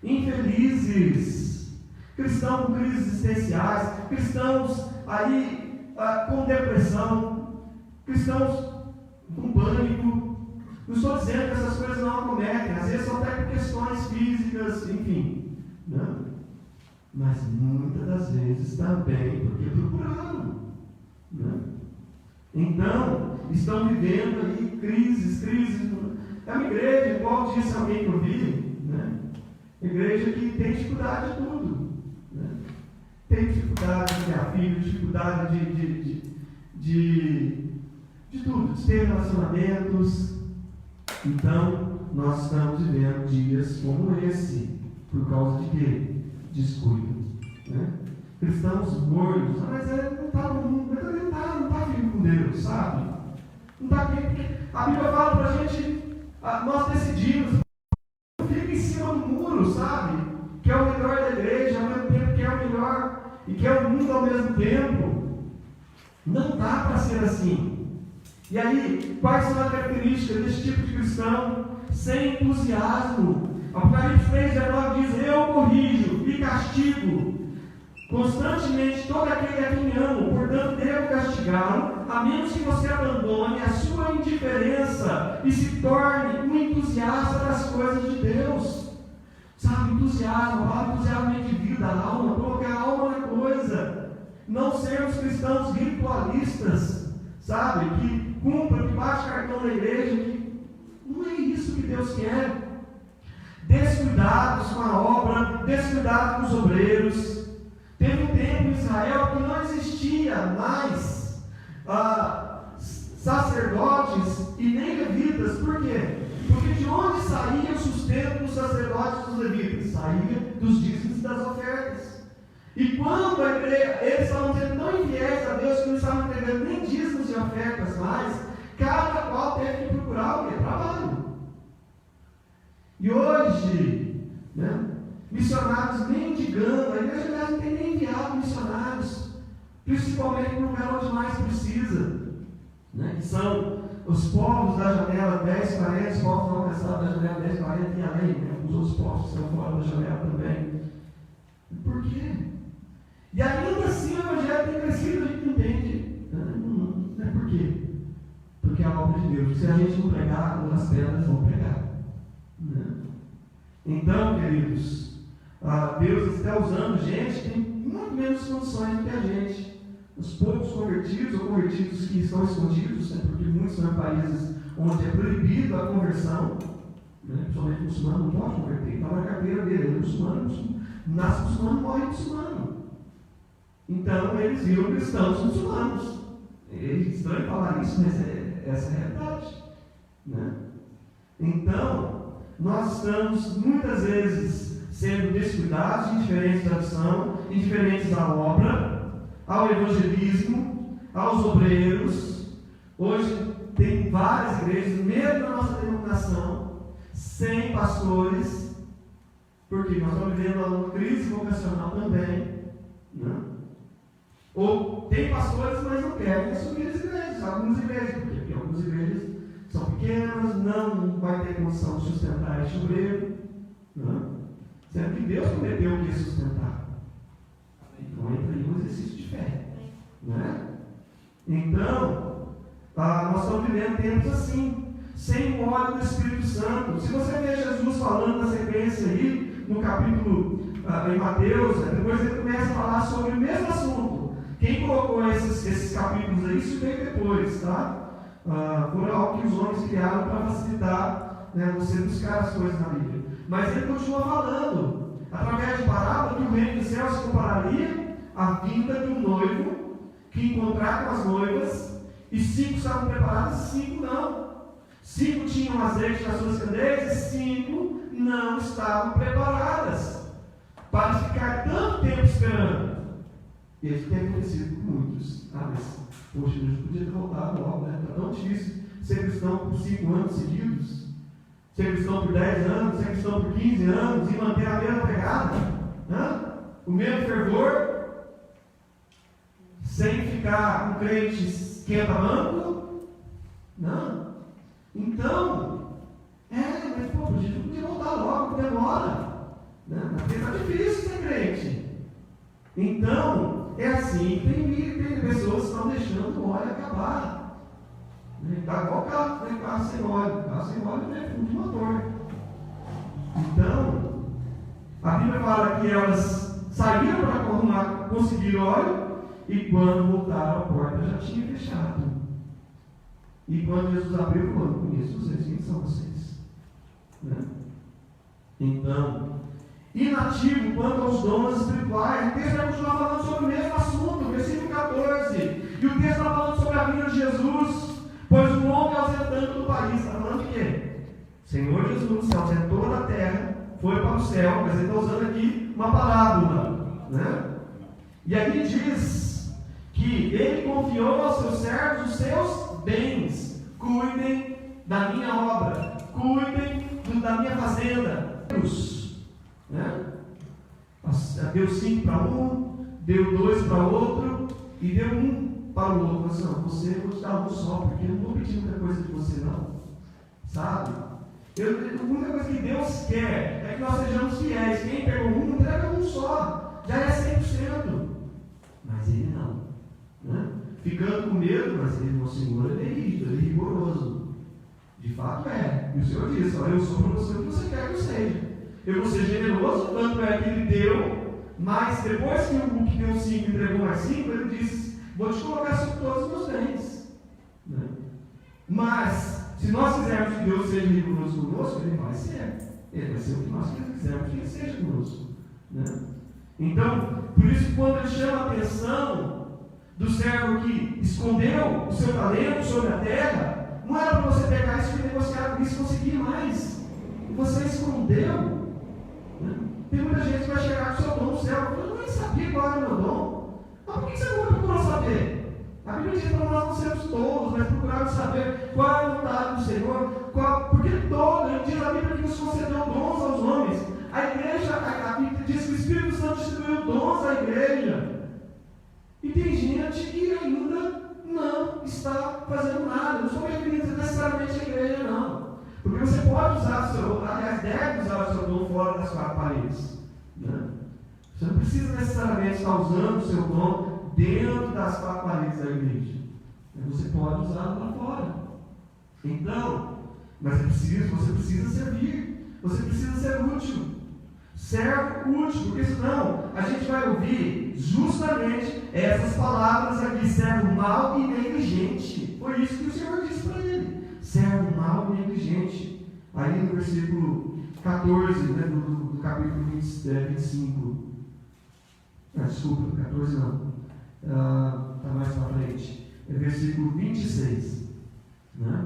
infelizes, cristãos com crises existenciais, cristãos aí com depressão, cristãos com pânico. Não estou dizendo que essas coisas não acometem, às vezes são até por questões físicas, enfim. Não. Mas muitas das vezes também porque procuraram. Né? Então, estão vivendo aí crises. É uma igreja, igual disse alguém que eu vi, né? Igreja que tem dificuldade de tudo. Né? Tem dificuldade de criar filhos, dificuldade de tudo, de ter relacionamentos. Então, nós estamos vivendo dias como esse, por causa de quê? Descuido. Né? Cristãos mortos, mas não está no mundo, mas também não está vivo com Deus, sabe? Não está aqui, porque a Bíblia fala para a gente, nós decidimos, não fica em cima do muro, sabe? Que é o melhor da igreja, ao mesmo tempo que é o melhor, e que é o mundo ao mesmo tempo. Não dá para ser assim. E aí, quais são as características desse tipo de cristão? Sem entusiasmo. Apocalipse 3:19 diz: eu corrijo e castigo constantemente todo aquele a quem me amo, portanto devo castigá-lo, a menos que você abandone a sua indiferença e se torne um entusiasta das coisas de Deus. Sabe, entusiasmo, a palavra entusiasmo é de vida, a alma, colocar a alma na coisa. Não sermos cristãos ritualistas, sabe, que cumpram, que bate cartão na igreja, que não é isso que Deus quer. Descuidados com a obra, descuidados com os obreiros. Teve um tempo em Israel que não existia mais sacerdotes e nem levitas. Por quê? Porque de onde saía o sustento dos sacerdotes e dos levitas? Saía dos dízimos e das ofertas. E quando eles estavam sendo tão infiéis a Deus que não estavam entregando nem dízimos e ofertas mais, cada qual teve que procurar o quê? Trabalho. E hoje, né, missionários mendigando, a igreja aliás não tem nem enviado missionários, principalmente no lugar onde mais precisa, né, que são os povos da janela 1040, os povos não alcançados da janela 1040 e além, né, os outros povos que estão fora da janela também. Por quê? E ainda assim o evangelho tem crescido, a gente não entende. Não é por quê? Porque é a obra de Deus. Se a gente não pregar, as pedras vão pregar. Então, queridos, Deus está usando gente que tem muito menos condições do que a gente. Os poucos convertidos ou convertidos que estão escondidos, né, porque muitos são em países onde é proibido a conversão, né, principalmente muçulmano não pode converter, está na carteira dele, ele é muçulmano, nasce muçulmano, morre muçulmano. Então eles viram cristãos muçulmanos. É estranho falar isso, mas essa é a realidade. Né? Então, nós estamos muitas vezes sendo descuidados, indiferentes da missão, indiferentes à obra, ao evangelismo, aos obreiros. Hoje tem várias igrejas, mesmo na nossa denominação, sem pastores, porque nós estamos vivendo uma crise vocacional também. Né? Ou tem pastores, mas não querem assumir as igrejas, algumas igrejas, porque algumas igrejas são pequenas, não vai ter condição de sustentar este obreiro, né? Sendo que Deus prometeu que ia sustentar. Então entra aí um exercício de fé. Né? Então, nós estamos vivendo tempos assim, sem o óleo do Espírito Santo. Se você vê Jesus falando na sequência aí, no capítulo em Mateus, depois ele começa a falar sobre o mesmo assunto. Quem colocou esses capítulos aí, isso veio depois, tá? Foi algo que os homens criaram para facilitar né, você buscar as coisas na Bíblia. Mas ele continua falando, através de parábola, que o reino dos céus se compararia à vinda de um noivo que encontrar com as noivas, e 5 estavam preparadas, 5 não. 5 tinham azeite nas suas candeias, e 5 não estavam preparadas, para ficar tanto tempo esperando. E isso tem acontecido com muitos. Mas, poxa, a gente podia ter voltado logo, né? Está tão difícil ser cristão por 5 anos seguidos, ser cristão por 10 anos, ser cristão por 15 anos, e manter a mesma pegada, né? O mesmo fervor, sem ficar um crente esquenta-banco. Não. Então, mas pô, a gente não podia voltar logo, demora, né? Porque está difícil ser crente. Então, é assim, tem pessoas que estão deixando o óleo acabar. Está igual carro, né? Carro sem óleo, né? Fundo de motor. Então, a Bíblia fala que elas saíram para conseguir óleo, e quando voltaram, a porta já tinha fechado. E quando Jesus abriu, falou: não conheço vocês, quem são vocês? Né? Então, inativo quanto aos dons espirituais. O texto vai continuar falando sobre o mesmo assunto, versículo 14. E o texto está falando sobre a vinda de Jesus, pois o homem ausentando do país. Está falando de quê? Senhor Jesus se ausentou da terra, foi para o céu, mas ele está usando aqui uma parábola, né? E aqui diz que ele confiou aos seus servos os seus bens. Cuidem da minha obra, cuidem da minha fazenda. Né? Deu 5 para um, deu 2 para outro, e deu 1 para o outro. Mas não, você vou te dar 1 só, porque eu não vou pedir muita coisa de você, não. Sabe? A única coisa que Deus quer é que nós sejamos fiéis. Quem pegou 1, entrega 1 só, já é 100%. Mas ele não, né? Ficando com medo, mas o Senhor é rígido, ele é rigoroso. De fato é. E o Senhor diz: olha, eu sou para você o que você quer que eu seja. Eu vou ser generoso, tanto é que ele deu, mas depois que o que deu 5 entregou mais 5, ele disse: vou te colocar sobre todos os meus bens. Né? Mas, se nós quisermos que Deus seja rigoroso conosco, ele vai ser. Ele vai ser o que nós quisermos que ele seja conosco. Né? Então, por isso, quando ele chama a atenção do servo que escondeu o seu talento sobre a terra, não era para você pegar isso e negociar com isso e conseguir mais. E você escondeu. Né? Tem muita gente que vai chegar com o seu dom no céu. Eu nem sabia qual era o meu dom. Mas por que você não procurou saber? A Bíblia diz para nós não sermos tolos, mas procurarmos saber qual é a vontade do Senhor. Porque todo, diz a Bíblia que nos concedeu dons aos homens. A igreja, a Bíblia diz que o Espírito Santo distribuiu dons à igreja. E tem gente que ainda não está fazendo nada. Não estou me referindo necessariamente à igreja, não. Porque você pode usar o seu, aliás, deve usar o seu dom fora das 4 paredes. Né? Você não precisa necessariamente estar usando o seu dom dentro das 4 paredes da igreja. Você pode usá-lo lá fora. Então, mas você precisa servir. Você precisa ser útil. Servo útil, porque senão a gente vai ouvir justamente essas palavras aqui: servo mau e negligente. Foi isso que o Senhor disse para ele: servo mau e negligente. Aí no versículo 14, né, do capítulo 25. Desculpa, 14 não. Está mais para frente. É versículo 26. Né?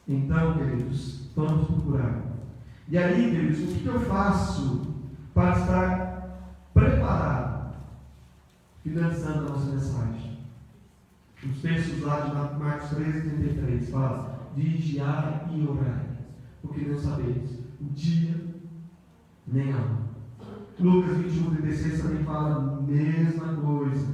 Então, queridos, vamos procurar. E aí, queridos, o que eu faço para estar preparado? Finalizando a nossa mensagem. Os textos lá de Marcos 13:33 falam: vigiai e orai, porque não sabeis o dia nem a hora. Lucas 21:36 também fala a mesma coisa,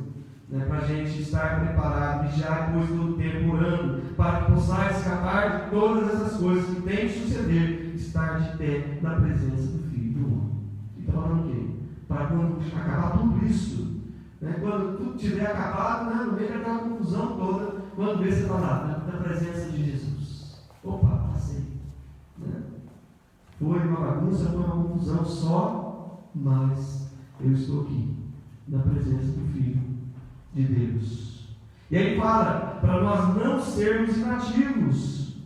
né? Para a gente estar preparado, vigiar depois todo o tempo orando, para que possais escapar de todas essas coisas que têm de suceder, estar de pé na presença do Filho do Homem. E está falando o quê? Para quando acabar tudo isso, né? Quando tudo tiver acabado, né? No meio daquela confusão toda, quando vê, você está lá, na presença de Jesus. Opa, passei. Né? Foi uma bagunça, foi uma confusão só, mas eu estou aqui, na presença do Filho de Deus. E aí fala para nós não sermos inativos.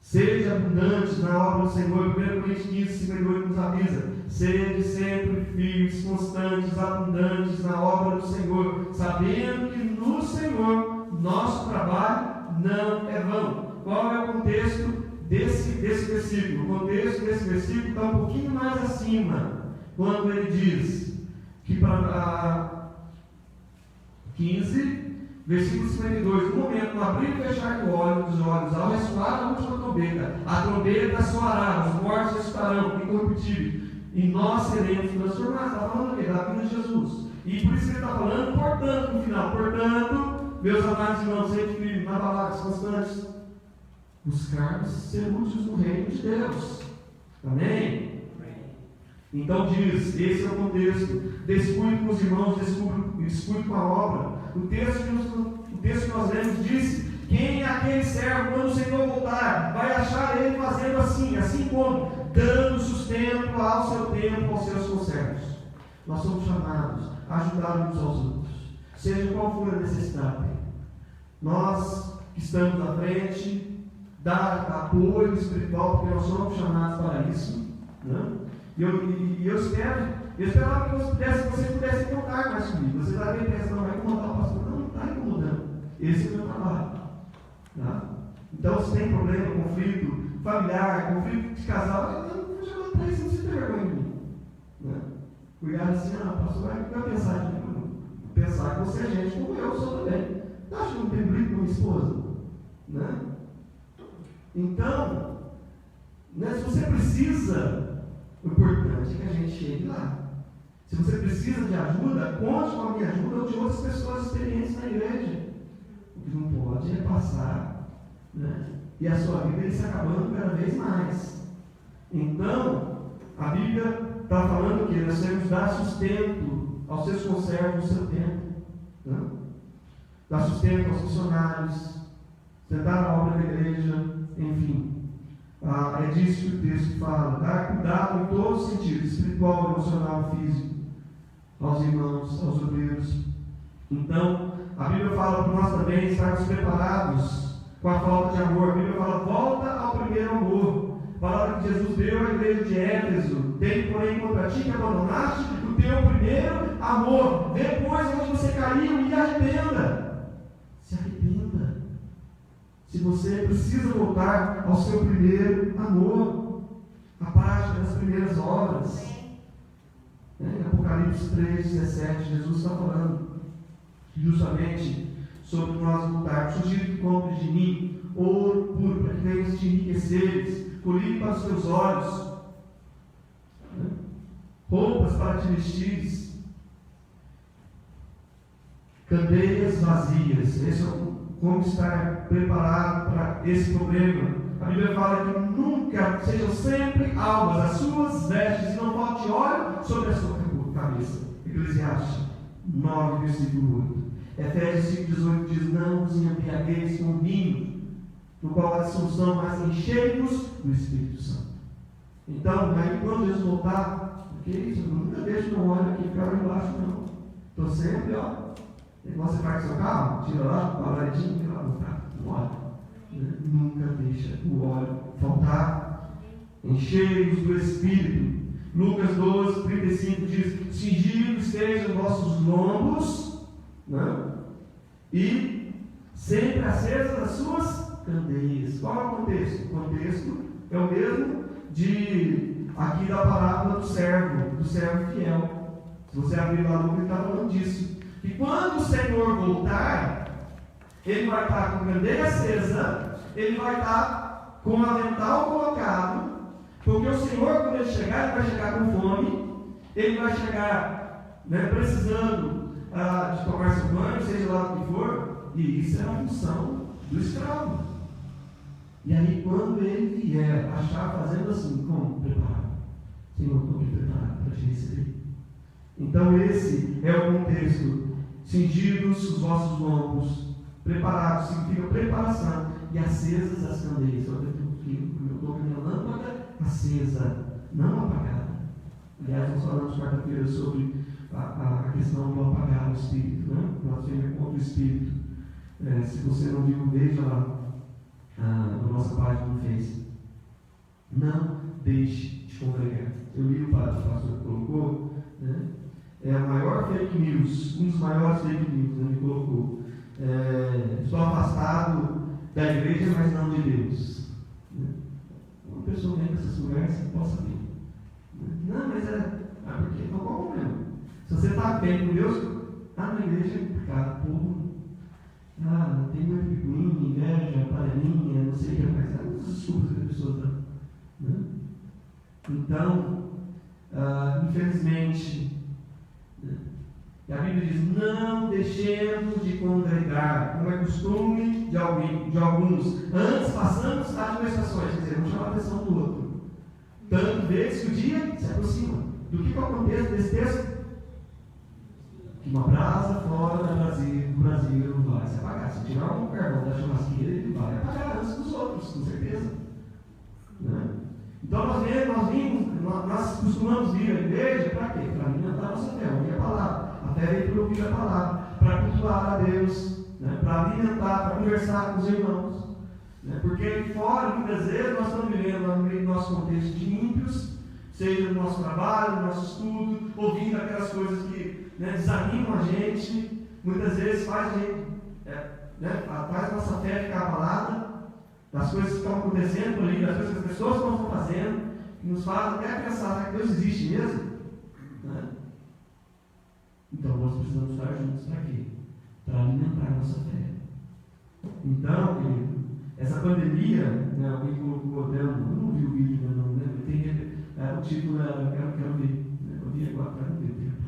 Sede abundantes na obra do Senhor. 1 Coríntios 15, 58 nos avisa: sede sempre firmes, constantes, abundantes na obra do Senhor, sabendo que no Senhor nosso trabalho não é vão. Qual é o contexto desse versículo? O contexto desse versículo está um pouquinho mais acima, quando ele diz que para 15, versículo 52, no momento, no abrir e fechar dos olhos, ao ressoar a última trombeta, a trombeta soará, os mortos ressuscitarão, incorruptíveis, e nós seremos transformados. Está falando o quê? Da vida de Jesus. E por isso que ele está falando, portanto, no final, portanto, meus amados irmãos, sempre firmes, na palavra, constantes, buscar ser úteis no reino de Deus. Amém? Então diz, esse é o contexto. Descuide com os irmãos, descuide com a obra. O texto que nós lemos disse: quem é aquele servo, quando o Senhor voltar, vai achar ele fazendo assim como dando sustento ao seu tempo, aos seus conservos. Nós somos chamados a ajudar uns aos outros, seja qual for a necessidade. Nós que estamos à frente, dar apoio espiritual, porque nós somos chamados para isso, né? E eu esperava que você pudesse contar mais comigo. Você está bem pensando, não vai incomodar o pastor? Não está incomodando. Esse é o meu trabalho. Tá? Então, se tem problema, conflito familiar, conflito de casal, eu não vou chamar para isso, não se tem vergonha de mim. Né? Cuidado assim, o pastor vai pensar de mim. Pensar que você é gente como eu sou também. Você acha que não tem briga com minha esposa? Né? Então, né, se você precisa, o importante é que a gente chegue lá. Se você precisa de ajuda, conte com a minha ajuda ou de outras pessoas experientes na igreja. O que não pode é passar, né? E a sua vida se acabando cada vez mais. Então, a Bíblia está falando que nós temos que dar sustento aos seus conservos no seu tempo, né? Dar sustento aos funcionários, sustentar a obra da igreja, enfim. É disso que o texto fala: dar cuidado em todos os sentidos, espiritual, emocional, físico, aos irmãos, aos obreiros. Então, a Bíblia fala para nós também estarmos preparados com a falta de amor. A Bíblia fala: volta ao primeiro amor. A palavra que Jesus deu à igreja de Éfeso: tem, porém, contra ti que abandonaste o teu primeiro amor. Depois, onde você caiu, e arrependa. Se arrependa. Se você precisa voltar ao seu primeiro amor, a prática das primeiras obras. Em Apocalipse 3,17, Jesus está falando justamente sobre nós voltarmos. Sugiro que compres de mim ouro puro, para que venhas te enriqueceres, colírio para os teus olhos, roupas para te vestires, candeias vazias. Esse é como estar preparado para esse problema. A Bíblia fala que nunca, sejam sempre alvas as suas vestes, e não falte óleo sobre a sua cabeça. Eclesiastes 9, versículo 8. Efésios 5,18 diz: não vos embriagueis com vinho, no qual a dissolução, mas enchei-vos do Espírito Santo. Então, aí quando Jesus voltar, que isso? Eu nunca deixo meu óleo aqui ficar lá embaixo, não. Estou sempre, igual você faz seu carro, tira lá, paradinho, tira lá no carro, no óleo. Nunca deixa o óleo faltar. Enchei-vos do Espírito. Lucas 12, 35 diz: cingidos estejam vossos lombos, né? E sempre acesas as suas candeias. Qual é o contexto? O contexto é o mesmo aqui da parábola do servo fiel. Se você abrir lá, Lucas está falando disso. E quando o Senhor voltar, ele vai estar com candeia acesa, ele vai estar com o avental colocado, porque o Senhor, quando ele chegar, ele vai chegar com fome, ele vai chegar, né, precisando de tomar seu banho, seja lá o que for, e isso é a função do escravo. E aí, quando ele vier achar fazendo assim, como? Preparado. Senhor, estou aqui preparado para te receber. Então, esse é o contexto. Cingidos os vossos lombos, preparados, significa preparação, e acesas as candeias. Eu estou com a minha lâmpada acesa, não apagada. Aliás, nós falamos quarta-feira sobre a questão do apagar o espírito, né? Nós temos contra o espírito. Se você não viu, veja lá. a nossa página no Face. Não deixe de congregar. Eu li o pastor colocou, né? É a maior fake news, um dos maiores fake news, ele colocou. Estou afastado da igreja, mas não de Deus. Né? Uma pessoa vem com essas conversas, possa vir. Não, mas porque não qual o problema? Se você está bem com Deus, na igreja é complicado, povo. Tem muito picuinha, inveja, panelinha, não sei o que mais. As desculpas que as pessoas dão. Né? Então, infelizmente, a Bíblia diz: não deixemos de congregar, como é costume de alguns. Antes passamos as adversações, quer dizer, vamos chamar a atenção do outro. Tanto vezes que o dia se aproxima. Do que é o contexto desse texto? Que uma brasa fora do Brasil vai se apagar. Se tirar um carvão da churrasqueira, ele vai apagar antes dos outros, com certeza. Né? Então nós costumamos vir à igreja para quê? Para alimentar a nossa fé, ouvir a palavra. A fé vem para ouvir a palavra, para cultuar a Deus, né? Para alimentar, para conversar com os irmãos. Né? Porque fora, muitas vezes, nós estamos vivendo no meio do nosso contexto de ímpios, seja no nosso trabalho, no nosso estudo, ouvindo aquelas coisas que desanimam a gente, muitas vezes faz a gente, faz a nossa fé ficar abalada, das coisas que estão acontecendo ali, das coisas que as pessoas estão fazendo, que nos faz até pensar que Deus existe mesmo. Né? Então nós precisamos estar juntos para quê? Para alimentar a nossa fé. Então, querido, essa pandemia, alguém colocou, eu não vi o vídeo, não, né? O título era Quero Ver. Eu vi agora para não ter tempo.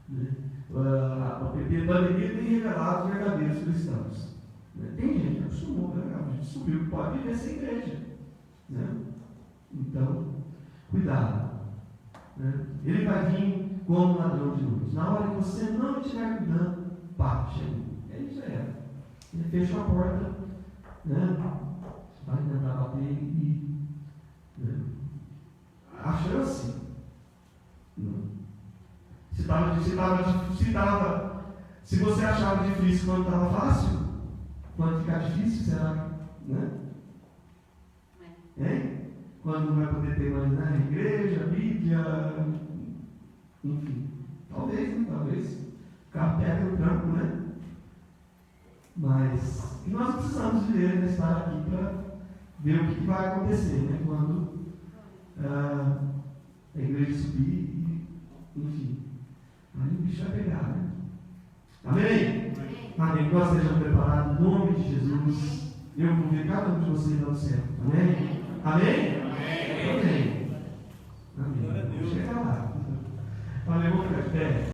Né? A pandemia tem revelado os verdadeiros cristãos. Né? Tem gente que acostumou, a gente subiu, pode viver sem igreja. Né? Então, cuidado. Né? Ele vai vir como um ladrão de noite. Na hora que você não estiver cuidando, pá, chegou. Ele já era. Ele fechou a porta, né? Vai tentar bater e. Né? A chance. Se você achava difícil quando estava fácil, quando ficar difícil, será? Né? Quando não vai poder ter mais igreja, Bíblia, enfim. Talvez. O carro pega no tranco, né? Mas nós precisamos de ver, estar aqui para ver o que vai acontecer, né? Quando a igreja subir, enfim. Aí o bicho vai pegar, né? Amém? Amém. Que nós sejamos preparados em nome de Jesus. Eu vou ver cada um de vocês lá no céu. Amém? Amém? Amém. Amém. Chega lá. Valeu, vou ficar de pé.